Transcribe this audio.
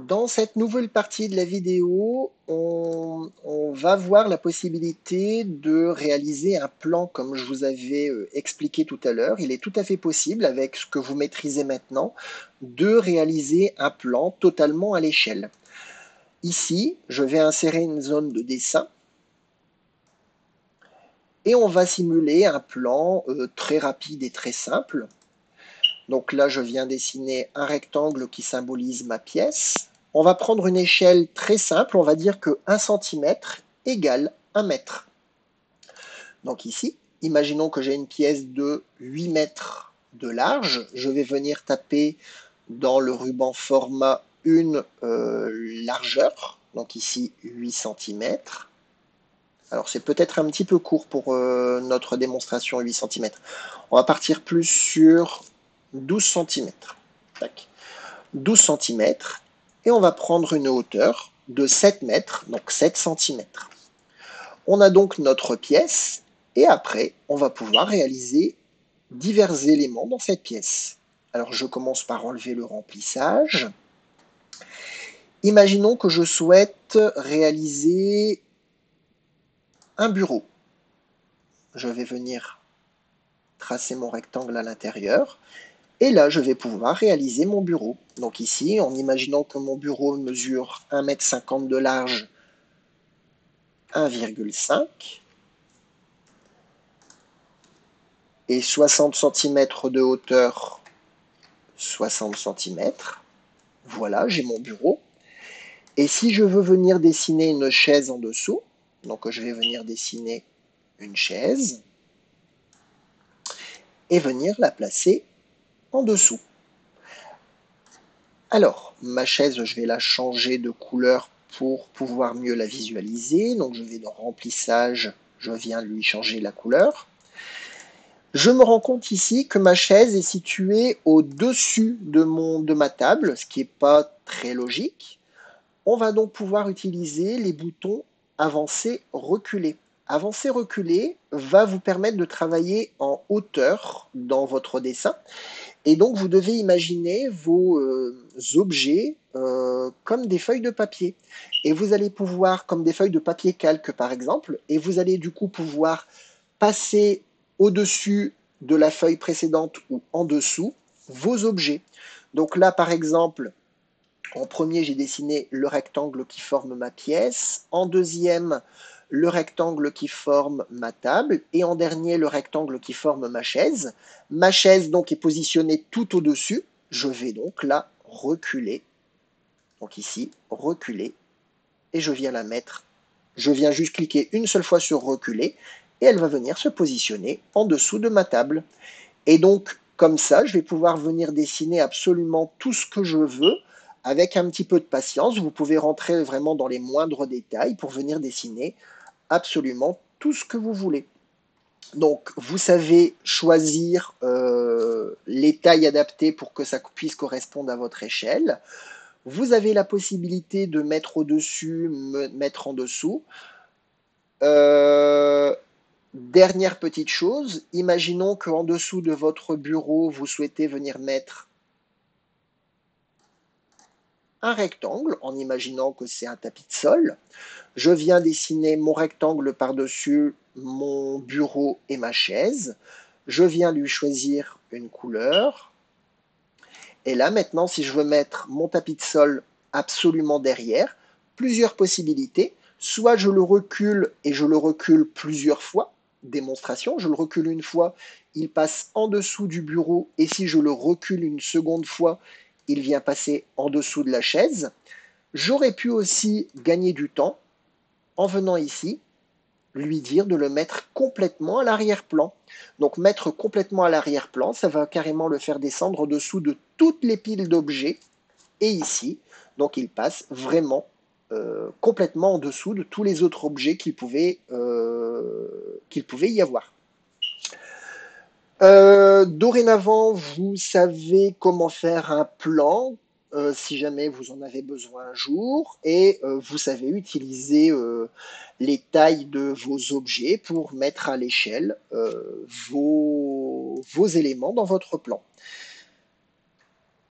Dans cette nouvelle partie de la vidéo, on va voir la possibilité de réaliser un plan comme je vous avais expliqué tout à l'heure. Il est tout à fait possible, avec ce que vous maîtrisez maintenant, de réaliser un plan totalement à l'échelle. Ici, je vais insérer une zone de dessin et on va simuler un plan très rapide et très simple. Donc là, je viens dessiner un rectangle qui symbolise ma pièce. On va prendre une échelle très simple, on va dire que 1 cm égale 1 mètre. Donc ici, imaginons que j'ai une pièce de 8 mètres de large. Je vais venir taper dans le ruban format une largeur, donc ici 8 cm. Alors c'est peut-être un petit peu court pour notre démonstration 8 cm. On va partir plus sur 12 cm. 12 cm. Et on va prendre une hauteur de 7 mètres, donc 7 cm. On a donc notre pièce et après, on va pouvoir réaliser divers éléments dans cette pièce. Alors je commence par enlever le remplissage. Imaginons que je souhaite réaliser un bureau. Je vais venir tracer mon rectangle à l'intérieur. Et là, je vais pouvoir réaliser mon bureau. Donc ici, en imaginant que mon bureau mesure 1,50 m de large, 1,5 et 60 cm de hauteur, 60 cm. Voilà, j'ai mon bureau. Et si je veux venir dessiner une chaise en dessous, donc je vais venir dessiner une chaise et venir la placer en dessous. Alors, ma chaise, je vais la changer de couleur pour pouvoir mieux la visualiser. Donc, je vais dans remplissage, je viens lui changer la couleur. Je me rends compte ici que ma chaise est située au-dessus de ma table, ce qui n'est pas très logique. On va donc pouvoir utiliser les boutons avancer, reculer. Avancer, reculer va vous permettre de travailler en hauteur dans votre dessin. Et donc, vous devez imaginer vos objets comme des feuilles de papier. Et vous allez pouvoir, comme des feuilles de papier calque par exemple, et vous allez du coup pouvoir passer au-dessus de la feuille précédente ou en dessous vos objets. Donc là, par exemple, en premier, j'ai dessiné le rectangle qui forme ma pièce. En deuxième, le rectangle qui forme ma table. Et en dernier, le rectangle qui forme ma chaise. Ma chaise donc est positionnée tout au-dessus. Je vais donc la reculer. Donc ici, reculer. Et je viens la mettre. Je viens juste cliquer une seule fois sur reculer. Et elle va venir se positionner en dessous de ma table. Et donc, comme ça, je vais pouvoir venir dessiner absolument tout ce que je veux. Avec un petit peu de patience, vous pouvez rentrer vraiment dans les moindres détails pour venir dessiner absolument tout ce que vous voulez. Donc, vous savez choisir les tailles adaptées pour que ça puisse correspondre à votre échelle. Vous avez la possibilité de mettre au-dessus, mettre en dessous. Dernière petite chose, imaginons qu'en dessous de votre bureau, vous souhaitez venir mettre un rectangle, en imaginant que c'est un tapis de sol. Je viens dessiner mon rectangle par-dessus mon bureau et ma chaise. Je viens lui choisir une couleur. Et là, maintenant, si je veux mettre mon tapis de sol absolument derrière, plusieurs possibilités. Soit je le recule et je le recule plusieurs fois. Démonstration, je le recule une fois, il passe en dessous du bureau. Et si je le recule une seconde fois, il vient passer en dessous de la chaise. J'aurais pu aussi gagner du temps en venant ici, lui dire de le mettre complètement à l'arrière-plan. Donc mettre complètement à l'arrière-plan, ça va carrément le faire descendre au-dessous de toutes les piles d'objets. Et ici, donc il passe vraiment complètement en dessous de tous les autres objets qu'il pouvait y avoir. Dorénavant, vous savez comment faire un plan si jamais vous en avez besoin un jour et vous savez utiliser les tailles de vos objets pour mettre à l'échelle vos éléments dans votre plan.